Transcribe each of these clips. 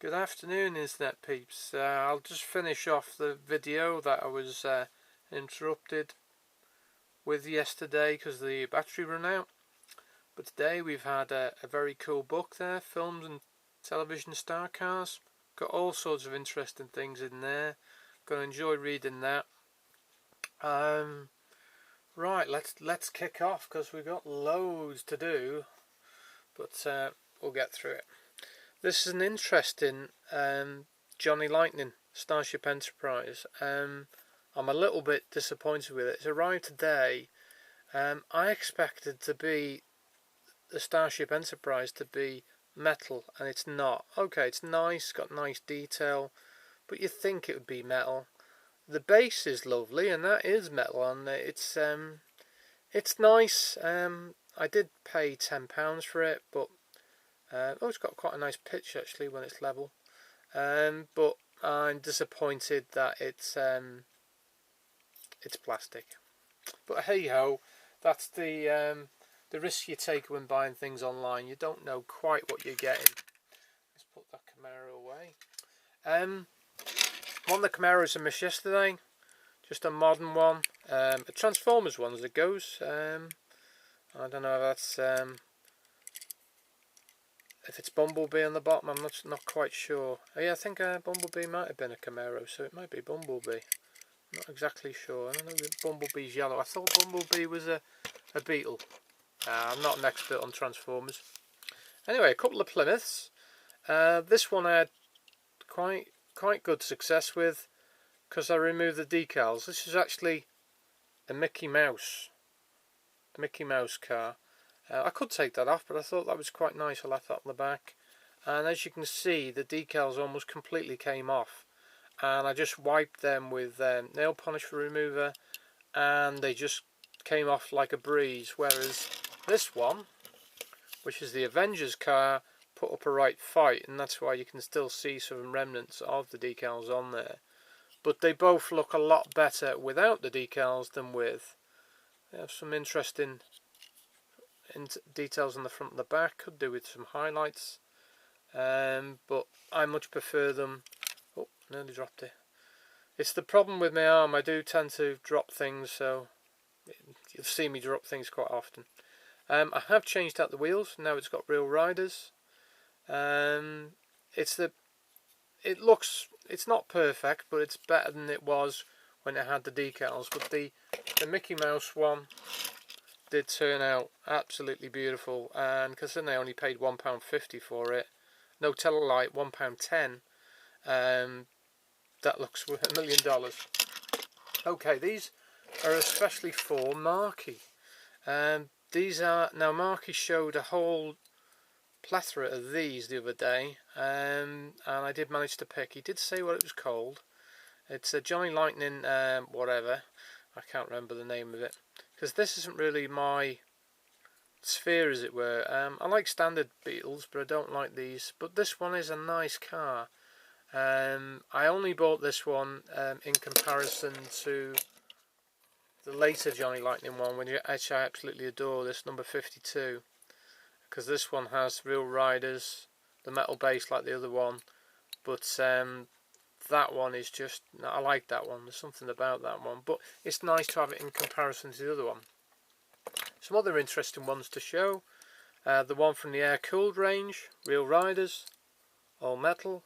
Good afternoon, Internet peeps. I'll just finish off the video that I was interrupted with yesterday because the battery ran out. But today we've had a very cool book there, films and television star cars. Got all sorts of interesting things in there. Gonna enjoy reading that. Right, let's kick off because we've got loads to do, but we'll get through it. This is an interesting Johnny Lightning Starship Enterprise. I'm a little bit disappointed with it. It's arrived today. I expected the Starship Enterprise to be metal, and it's not. Okay, it's nice, got nice detail, but you think it would be metal. The base is lovely, and that is metal, and it's nice. I did pay £10 for it, but it's got quite a nice pitch actually when it's level, but I'm disappointed that it's plastic. But hey ho, that's the risk you take when buying things online. You don't know quite what you're getting. Let's put that Camaro away. One of the Camaros I missed yesterday, just a modern one, a Transformers one as it goes. I don't know if that's if it's Bumblebee on the bottom. I'm not quite sure. Oh, yeah, I think Bumblebee might have been a Camaro, so it might be Bumblebee. I'm not exactly sure. I don't know if Bumblebee's yellow. I thought Bumblebee was a Beetle. I'm not an expert on Transformers. Anyway, a couple of Plymouths. This one I had quite good success with because I removed the decals. This is actually a Mickey Mouse car. I could take that off, but I thought that was quite nice. I left that on the back, and as you can see, the decals almost completely came off, and I just wiped them with nail polish remover, and they just came off like a breeze. Whereas this one, which is the Avengers car, put up a right fight, and that's why you can still see some remnants of the decals on there. But they both look a lot better without the decals than with. They have some interesting details on the front and the back. Could do with some highlights, but I much prefer them. Oh, nearly dropped it. It's the problem with my arm. I do tend to drop things, so you'll see me drop things quite often. I have changed out the wheels. Now it's got real riders. It's not perfect, but it's better than it was when it had the decals. But the Mickey Mouse one did turn out absolutely beautiful, and considering I only paid £1.50 for it, no, tell a lie, £1.10, that looks worth $1 million. Okay, these are especially for Marky. Now Marky showed a whole plethora of these the other day, and I did manage to pick. He did say what it was called. It's a Johnny Lightning whatever, I can't remember the name of it, because this isn't really my sphere, as it were. I like standard Beetles, but I don't like these. But this one is a nice car. I only bought this one in comparison to the later Johnny Lightning one, which I absolutely adore, this number 52, because this one has real riders, the metal base like the other one, but that one is just, I like that one. There's something about that one, but it's nice to have it in comparison to the other one. Some other interesting ones to show. The one from the air cooled range, real riders, all metal,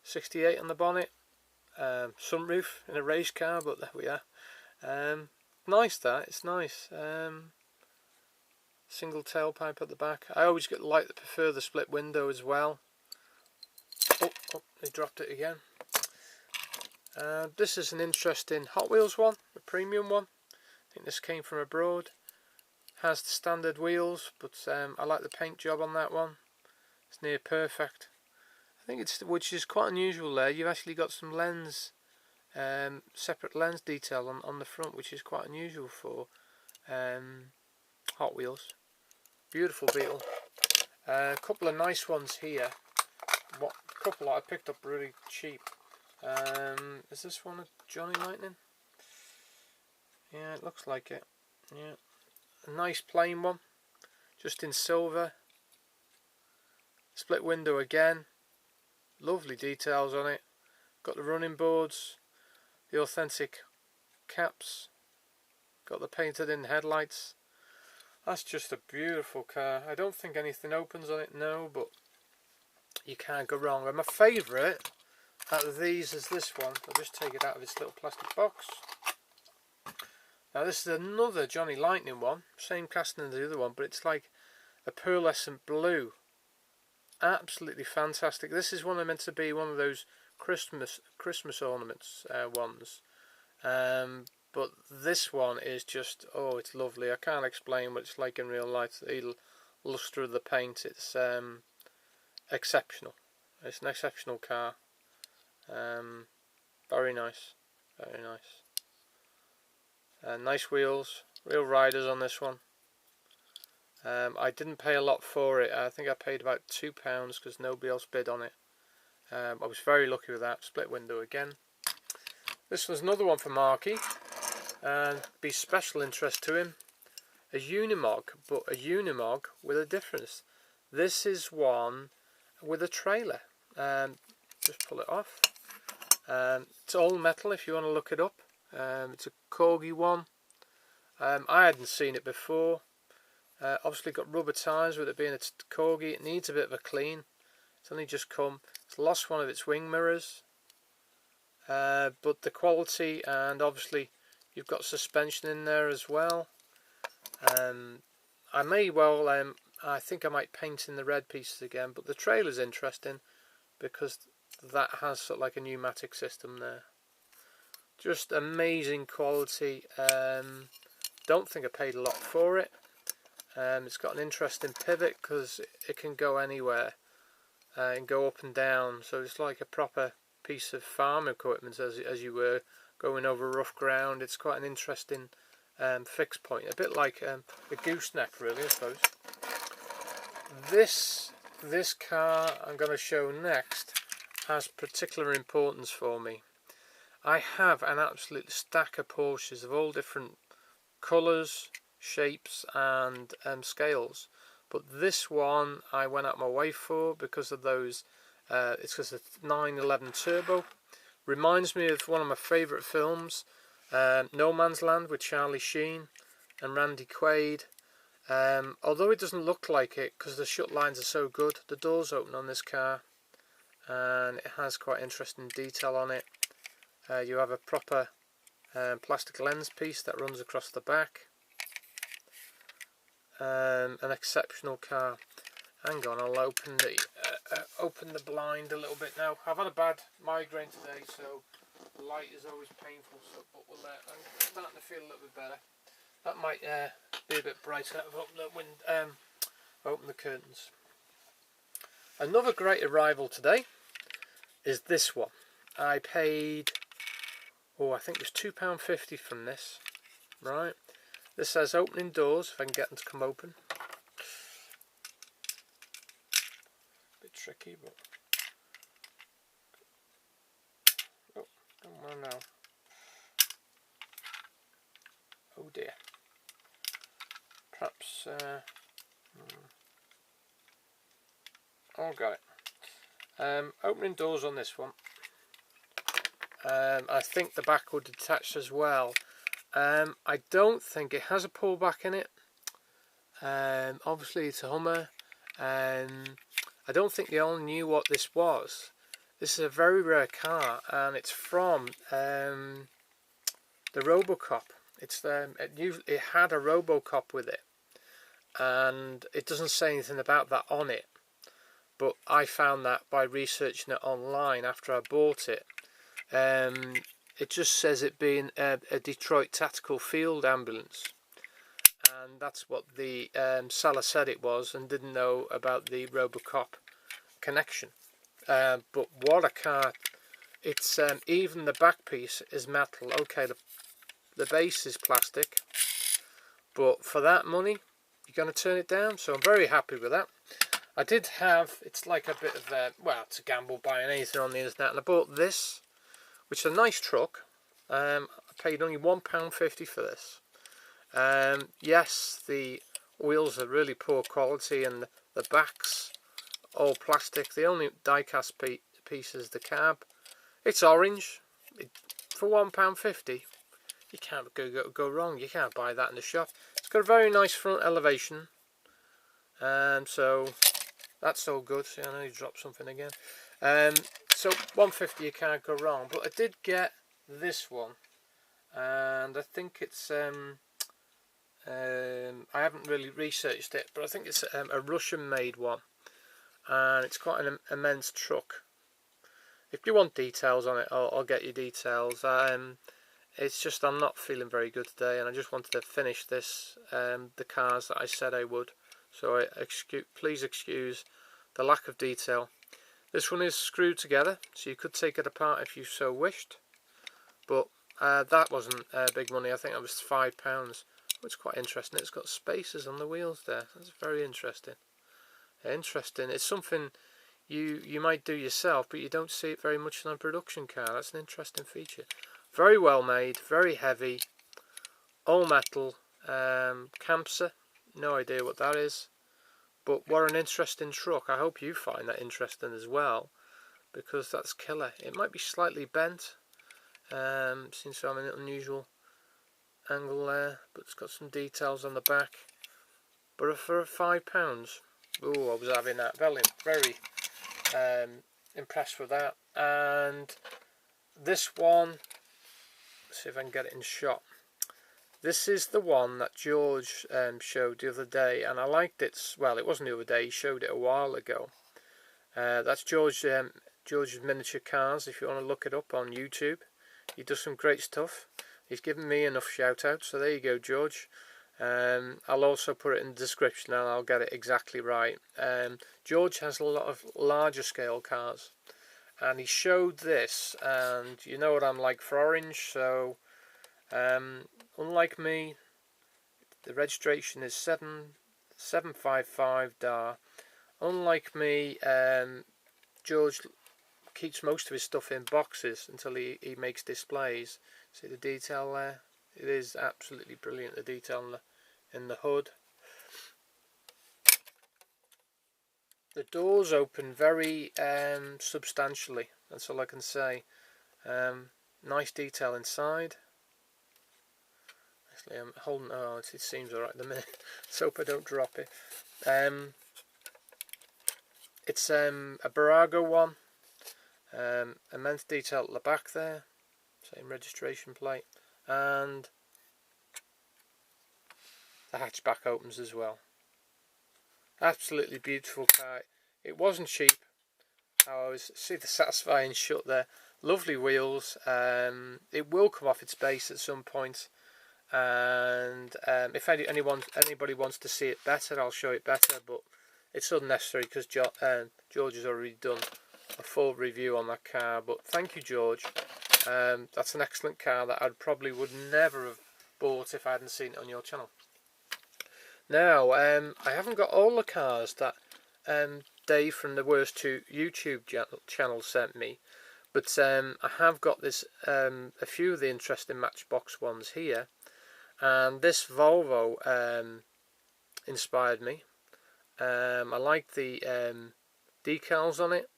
68 on the bonnet, sunroof in a race car, but there we are. Nice, that, it's nice. Single tailpipe at the back. I always prefer the split window as well. Oh, they dropped it again. This is an interesting Hotwheels one, a premium one. I think this came from abroad. Has the standard wheels, but I like the paint job on that one. It's near perfect. I think which is quite unusual there. You've actually got some lens, separate lens detail on the front, which is quite unusual for Hot Wheels. Beautiful Beetle. A couple of nice ones here. A couple that I picked up really cheap. Is this one a Johnny Lightning? Yeah, it looks like it. Yeah, a nice plain one, just in silver. Split window again, lovely details on it. Got the running boards, the authentic caps, got the painted in headlights. That's just a beautiful car. I don't think anything opens on it, no, but you can't go wrong. And my favourite out of these is this one. I'll just take it out of its little plastic box. Now this is another Johnny Lightning one, same casting as the other one, but it's like a pearlescent blue. Absolutely fantastic. This is one meant to be one of those Christmas ornaments ones. But this one is just, oh, it's lovely. I can't explain what it's like in real life. The luster of the paint, it's exceptional. It's an exceptional car. Very nice, very nice. Nice wheels, real riders on this one. I didn't pay a lot for it. I think I paid about £2 because nobody else bid on it. I was very lucky with that. Split window again. This was another one for Marky, and be special interest to him. A unimog, but a unimog with a difference. This is one with a trailer. Just pull it off. It's all metal if you want to look it up. It's a Corgi one. I hadn't seen it before. Obviously got rubber tyres with it being a Corgi. It needs a bit of a clean. It's only just come. It's lost one of its wing mirrors. But the quality, and obviously you've got suspension in there as well. I may well, I think I might paint in the red pieces again, but the trailer's interesting because that has sort of like a pneumatic system there. Just amazing quality. Don't think I paid a lot for it. It's got an interesting pivot because it can go anywhere and go up and down, so it's like a proper piece of farm equipment as you were going over rough ground. It's quite an interesting fixed point, a bit like a gooseneck really, I suppose. This car I'm going to show next has particular importance for me. I have an absolute stack of Porsches of all different colours, shapes and scales, but this one I went out my way for because of those. It's because of 911 Turbo. Reminds me of one of my favourite films, No Man's Land, with Charlie Sheen and Randy Quaid. Although it doesn't look like it because the shut lines are so good, the doors open on this car and it has quite interesting detail on it. You have a proper plastic lens piece that runs across the back. An exceptional car. Hang on, I'll open the blind a little bit now. I've had a bad migraine today, so the light is always painful. So, but I'm starting to feel a little bit better. That might be a bit brighter. I've opened the curtains. Another great arrival today is this one. I paid, I think it was £2.50 from this. Right. This says opening doors, if I can get them to come open. Bit tricky, but oh, don't want to know. Oh dear. Perhaps oh, got it. Opening doors on this one. I think the back would detach as well. I don't think it has a pullback in it. Obviously it's a Hummer. I don't think they all knew what this was. This is a very rare car, and it's from the Robocop. It had a Robocop with it, and it doesn't say anything about that on it. But I found that by researching it online after I bought it. It just says it being a Detroit Tactical Field Ambulance, and that's what the seller said it was, and didn't know about the Robocop connection. But what a car! It's even the back piece is metal. Okay, the base is plastic, but for that money, you're going to turn it down. So I'm very happy with that. I did have, it's like a bit of well, it's a gamble buying anything on the internet, and I bought this, which is a nice truck. I paid only £1.50 for this. Yes, the wheels are really poor quality, and the backs all plastic. The only die-cast piece is the cab. It's orange. For £1.50, you can't go wrong. You can't buy that in the shop. It's got a very nice front elevation, so that's all good. See, I know you dropped something again. So £1.50, you can't go wrong. But I did get this one, and I think it's I haven't really researched it, but I think it's a Russian-made one, and it's quite an immense truck. If you want details on it, I'll get you details. It's just I'm not feeling very good today, and I just wanted to finish this, the cars that I said I would. So please excuse the lack of detail. This one is screwed together, so you could take it apart if you so wished. But that wasn't big money. I think it was £5. It's quite interesting. It's got spacers on the wheels there. That's very interesting. Interesting. It's something you might do yourself, but you don't see it very much in a production car. That's an interesting feature. Very well made, very heavy, all metal, Campser. No idea what that is, but what an interesting truck. I hope you find that interesting as well, because that's killer. It might be slightly bent, seems to have an unusual angle there, but it's got some details on the back. But for £5, oh, I was having that. Very impressed with that. And this one, let's see if I can get it in shot. This is the one that George showed the other day, and I liked it. Well, it wasn't the other day, he showed it a while ago. That's George's Miniature Cars, if you want to look it up on YouTube. He does some great stuff. He's given me enough shout outs, so there you go, George. I'll also put it in the description and I'll get it exactly right. George has a lot of larger scale cars, and he showed this, and you know what I'm like for orange, so unlike me, the registration is 7755 DAR. Unlike me, George keeps most of his stuff in boxes until he makes displays. See the detail there? It is absolutely brilliant, the detail in the hood. The doors open very substantially, that's all I can say. Nice detail inside. Actually, I'm holding, oh, it seems alright at the minute. Let's hope I don't drop it. It's a Barago one. Immense detail at the back there. Same registration plate. And the hatchback opens as well. Absolutely beautiful car. It wasn't cheap. See the satisfying shut there. Lovely wheels. It will come off its base at some point, and if anybody wants to see it better, I'll show it better, but it's unnecessary because George has already done a full review on that car. But thank you, George. That's an excellent car that I probably would never have bought if I hadn't seen it on your channel. Now, I haven't got all the cars that Dave from the Worst 2 YouTube channel sent me, but I have got this a few of the interesting Matchbox ones here, and this Volvo inspired me. I like the decals on it.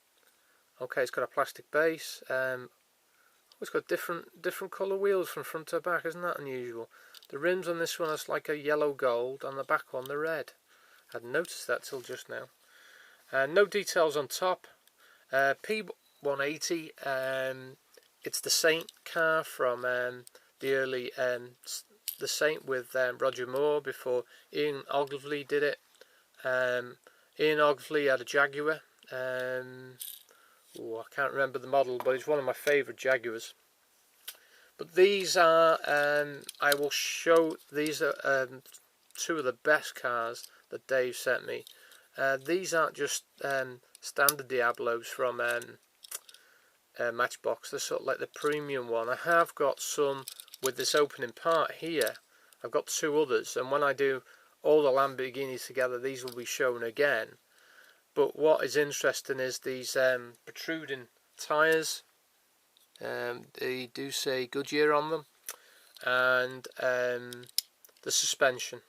Okay, it's got a plastic base. It's got different colour wheels from front to back. Isn't that unusual? The rims on this one is like a yellow gold, on the back one they're red. I hadn't noticed that till just now. No details on top. P180. It's the Saint car from the early the Saint with Roger Moore before Ian Ogilvy did it. Ian Ogilvy had a Jaguar. I can't remember the model, but it's one of my favourite Jaguars. But these are, I will show, these are two of the best cars that Dave sent me. These aren't just standard Diablos from Matchbox, they're sort of like the premium one. I have got some with this opening part here. I've got two others, and when I do all the Lamborghinis together, these will be shown again. But what is interesting is these protruding tyres. They do say Goodyear on them, and the suspension.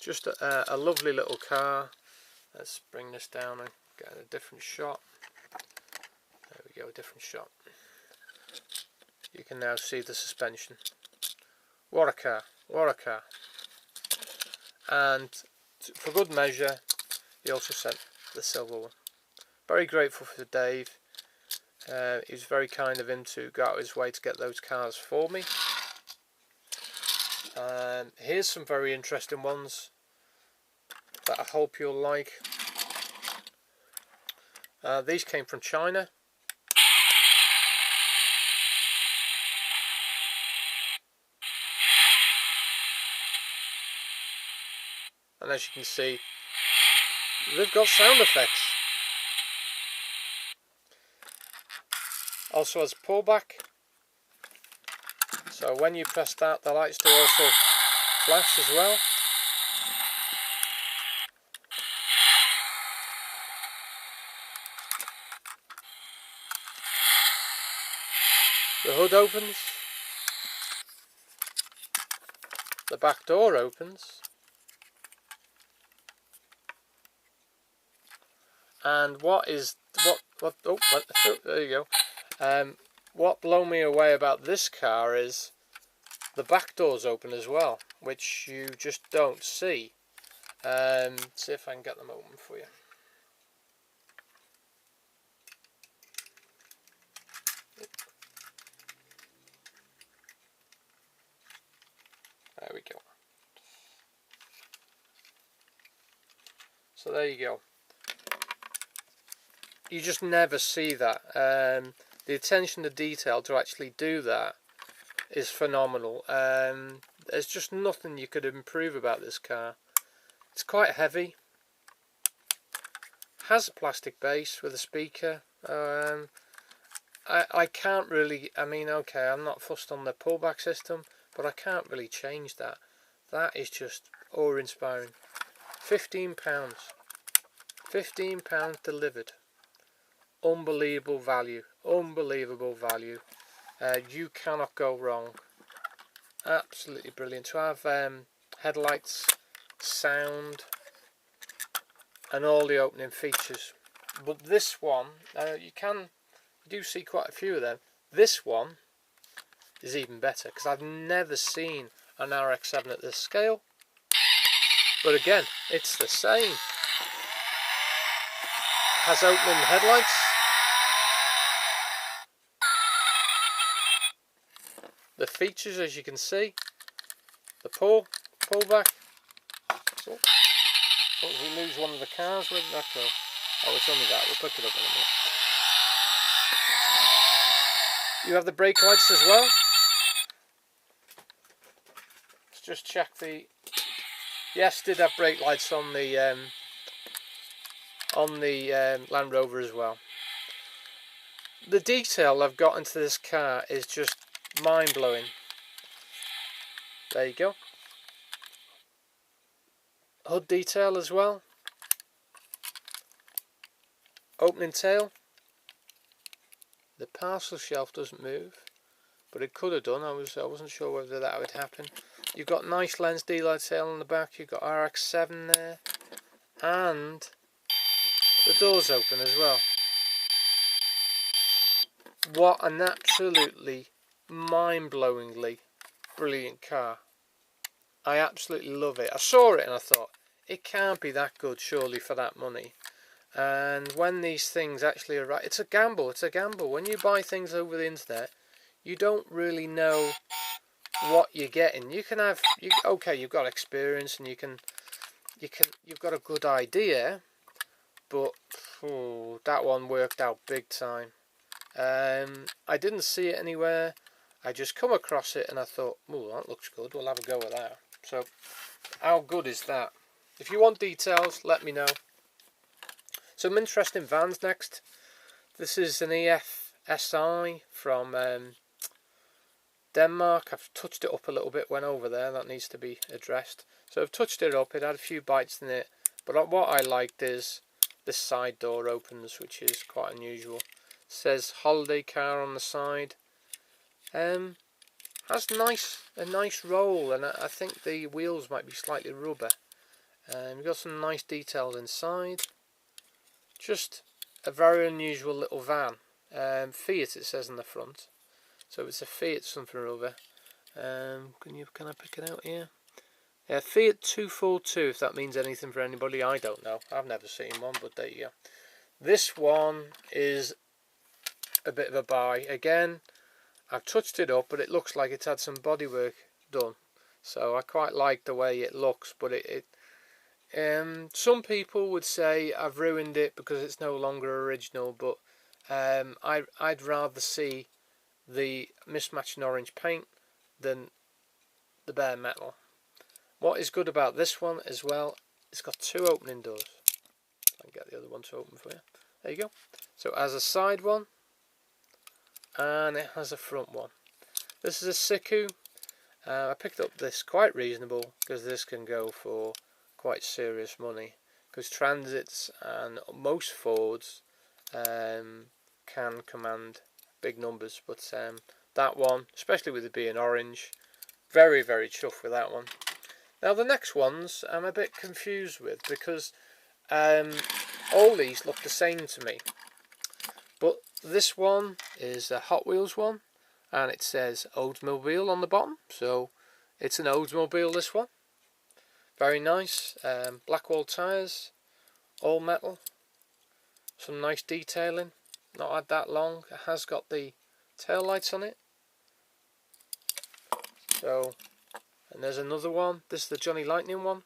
Just a lovely little car. Let's bring this down and get a different shot. There we go, a different shot. You can now see the suspension. What a car, what a car. And for good measure, he also sent the silver one. Very grateful for Dave. He was very kind of him to go out of his way to get those cars for me. Here's some very interesting ones that I hope you'll like. These came from China. And as you can see, they've got sound effects. Also has pullback. So when you press that, the lights do also flash as well. The hood opens. The back door opens. And oh, there you go. What blew me away about this car is the back doors open as well, which you just don't see. See if I can get them open for you. There we go. So there you go. You just never see that. The attention to detail to actually do that is phenomenal. There's just nothing you could improve about this car. It's quite heavy. Has a plastic base with a speaker. I can't really, I mean, okay, I'm not fussed on the pullback system, but I can't really change that. That is just awe-inspiring. £15. £15 delivered. Unbelievable value. Unbelievable value. You cannot go wrong. Absolutely brilliant. To have headlights, sound, and all the opening features. But this one, you do see quite a few of them. This one is even better because I've never seen an RX-7 at this scale. But again, it's the same. It has opening headlights. The features, as you can see, the pullback. So, we lose one of the cars. Where did that go? Oh, it's only that. We'll pick it up in a minute. You have the brake lights as well. Let's just check the. Yes, did have brake lights on the Land Rover as well. The detail I've got into this car is just mind-blowing. There you go. Hood detail as well. Opening tail. The parcel shelf doesn't move, but it could have done. I wasn't sure whether that would happen. You've got nice lens detail on the back. You've got RX-7 there, and the doors open as well. What an absolutely mind-blowingly brilliant car. I absolutely love it. I saw it and I thought, it can't be that good surely for that money. And when these things actually arrive, it's a gamble. It's a gamble. When you buy things over the internet, you don't really know what you're getting. You can have, okay, you've got experience and you've got a good idea, but that one worked out big time. I didn't see it anywhere. I just come across it and I thought, oh, that looks good. We'll have a go at that. So, how good is that? If you want details, let me know. Some interesting vans next. This is an EFSI from Denmark. I've touched it up a little bit, went over there. That needs to be addressed. So I've touched it up. It had a few bites in it. But what I liked is this side door opens, which is quite unusual. It says holiday car on the side. Has a nice roll, and I think the wheels might be slightly rubber. We've got some nice details inside. Just a very unusual little van. Fiat it says on the front, so it's a Fiat something or other. Can I pick it out here? Yeah, Fiat 242, if that means anything for anybody, I don't know. I've never seen one, but there you go. This one is a bit of a buy. Again, I've touched it up, but it looks like it's had some bodywork done. So I quite like the way it looks, but some people would say I've ruined it because it's no longer original, but I'd rather see the mismatched orange paint than the bare metal. What is good about this one as well, it's got two opening doors. I can get the other one to open for you. There you go. So it has a side one and it has a front one. This is a Siku. I picked up this quite reasonable because this can go for quite serious money, because Transits and most Fords can command big numbers, but that one, especially with it being orange, very chuffed with that one. Now the next ones I'm a bit confused with, because all these look the same to me, but this one is a Hot Wheels one and it says Oldsmobile on the bottom, so it's an Oldsmobile, this one. Very nice. Black wall tyres, all metal, some nice detailing, not had that long. It has got the tail lights on it. So, and there's another one. This is the Johnny Lightning one.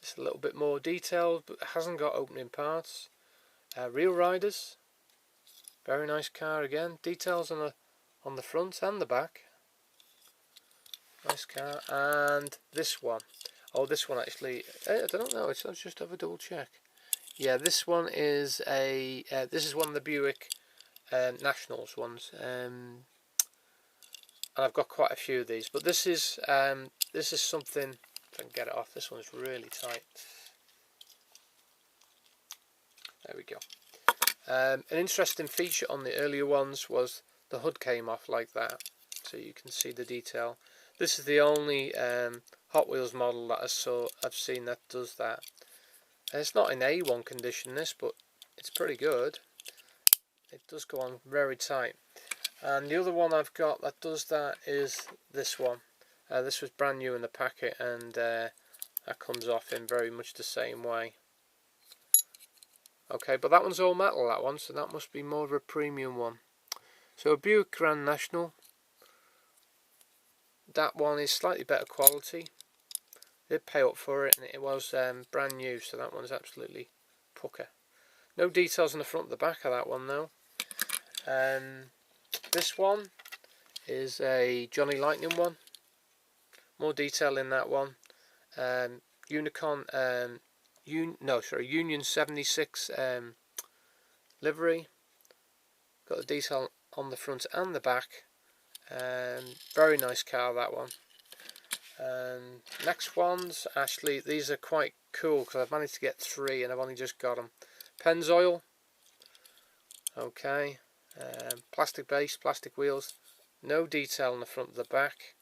It's a little bit more detailed, but it hasn't got opening parts. Real Riders, very nice car again. Details on the front and the back. Nice car. And this one. Oh, this one actually, I don't know. Let's just have a double check. Yeah, this one is a. This is one of the Buick Nationals ones. And I've got quite a few of these, but this is something. If I can get it off, this one's really tight. There we go. An interesting feature on the earlier ones was the hood came off like that, so you can see the detail. This is the only Hot Wheels model that I've seen that does that. And it's not in A1 condition, this, but it's pretty good. It does go on very tight. And the other one I've got that does that is this one. This was brand new in the packet, and that comes off in very much the same way. Okay, but that one's all metal, that one, so that must be more of a premium one. So a Buick Grand National. That one is slightly better quality. I did pay up for it, and it was brand new, so that one's absolutely pucker. No details on the front and the back of that one though. This one is a Johnny Lightning one. More detail in that one. Union 76 livery. Got the detail on the front and the back. Very nice car, that one. Next ones, actually, these are quite cool because I've managed to get 3 and I've only just got them. Pennzoil. Okay. Plastic base, plastic wheels. No detail on the front and the back.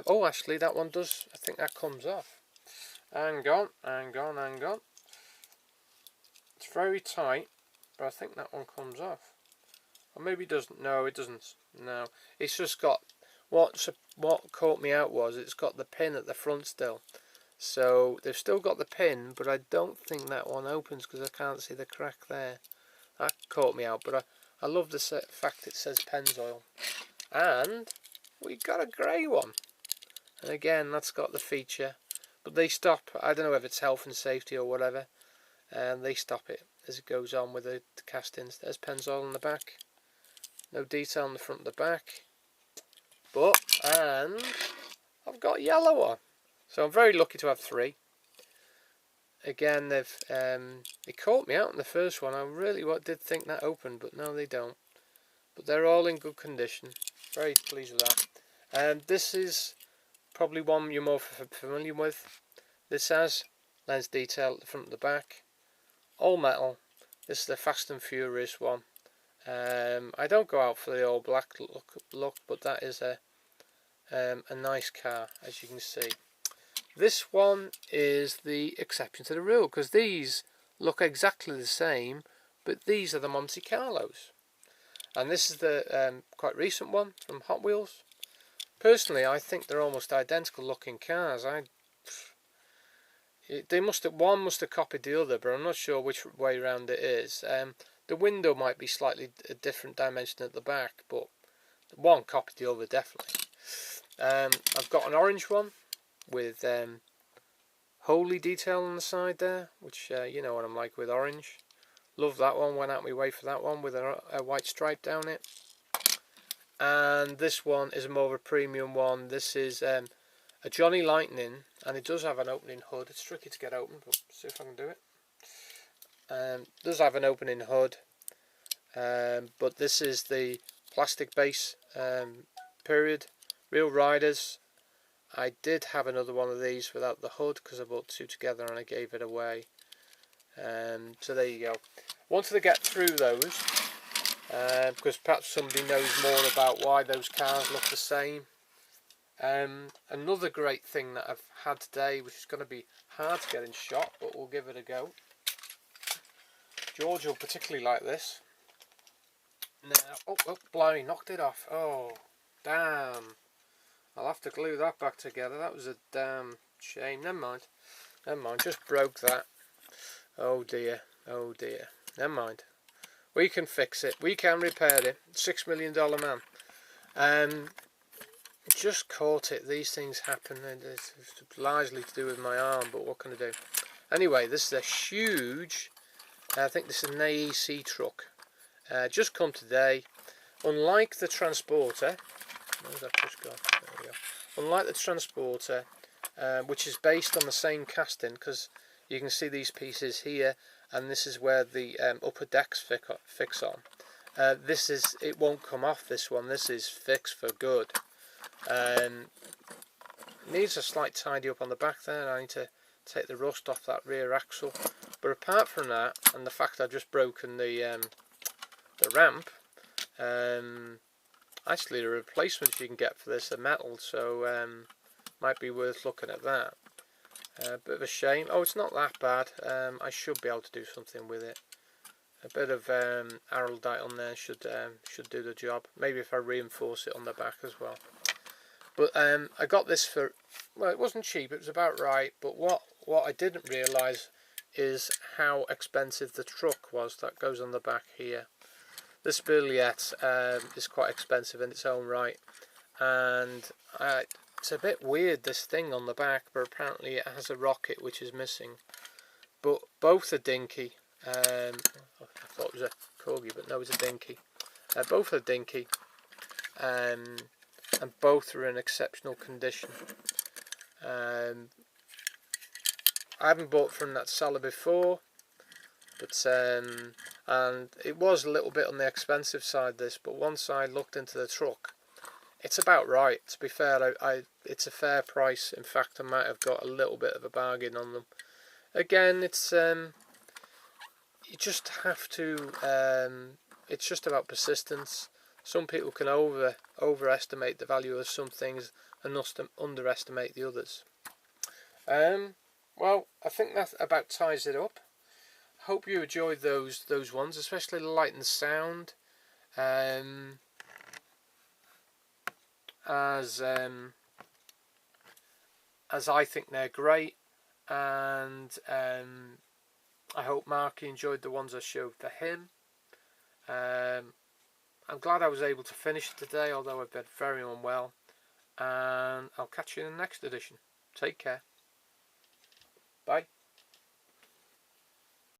Oh, actually, that one does. I think that comes off. Hang on. It's very tight, but I think that one comes off. Or maybe it doesn't. No, it doesn't. No, it's just got what caught me out was it's got the pin at the front still. So they've still got the pin, but I don't think that one opens because I can't see the crack there. That caught me out, but I love the fact it says Pennzoil. And we got a grey one. And again, that's got the feature, but they stop. I don't know if it's health and safety or whatever, and they stop it as it goes on with the castings. There's Pennzoil on the back. No detail on the front and the back. And I've got a yellow one. So I'm very lucky to have 3. Again, they caught me out in the first one. I really did think that opened, but no, they don't. But they're all in good condition. Very pleased with that. And this is probably one you're more familiar with. This has lens detail at the front and the back. All metal. This is the Fast and Furious one. I don't go out for the all black look, but that is a nice car, as you can see. This one is the exception to the rule, because these look exactly the same, but these are the Monte Carlos. And this is the quite recent one from Hot Wheels. Personally, I think they're almost identical looking cars. One must have copied the other, but I'm not sure which way around it is. The window might be slightly a different dimension at the back, but one copied the other definitely. I've got an orange one with holy detail on the side there, which you know what I'm like with orange. Love that one. Went out my way for that one with a white stripe down it. And this one is more of a premium one. This is a Johnny Lightning, and it does have an opening hood. It's tricky to get open, but see if I can do it. It does have an opening hood, but this is the plastic base period. Real Riders. I did have another one of these without the hood because I bought two together and I gave it away. So there you go. Wanted to get through those because perhaps somebody knows more about why those cars look the same. Another great thing that I've had today, which is going to be hard to get in shot, but we'll give it a go. George will particularly like this. Now, oh, blimey, knocked it off. Oh, damn. I'll have to glue that back together. That was a damn shame. Never mind. Never mind. Just broke that. Oh dear. Oh dear. Never mind. We can fix it. We can repair it. $6 million man. Just caught it. These things happen. It's largely to do with my arm, but what can I do? Anyway, this is a huge, I think this is an AEC truck. Just come today. Unlike the Transporter, where's that just gone? There we go. Unlike the Transporter, which is based on the same casting, because you can see these pieces here, and this is where the upper decks fix on. It won't come off this one. This is fixed for good. Needs a slight tidy up on the back there. I need to take the rust off that rear axle. But apart from that, and the fact I've just broken the ramp, actually the replacements you can get for this are metal, so might be worth looking at that. Bit of a shame. Oh, it's not that bad. I should be able to do something with it. A bit of araldite on there should do the job. Maybe if I reinforce it on the back as well. But I got this for, well, it wasn't cheap. It was about right. But what I didn't realise is how expensive the truck was that goes on the back here. This Buick is quite expensive in its own right, and it's a bit weird, this thing on the back, but apparently it has a rocket which is missing. But both are Dinky. I thought it was a Corgi, but no, it's a Dinky. Both are Dinky, and both are in exceptional condition. I haven't bought from that seller before, but and it was a little bit on the expensive side, this, but once I looked into the truck, it's about right. To be fair, it's a fair price. In fact, I might have got a little bit of a bargain on them. Again, it's you just have to. It's just about persistence. Some people can overestimate the value of some things and underestimate the others. Well, I think that about ties it up. Hope you enjoyed those ones, especially the light and sound. As I think they're great, and I hope Marky enjoyed the ones I showed for him. I'm glad I was able to finish it today, although I've been very unwell, and I'll catch you in the next edition. Take care.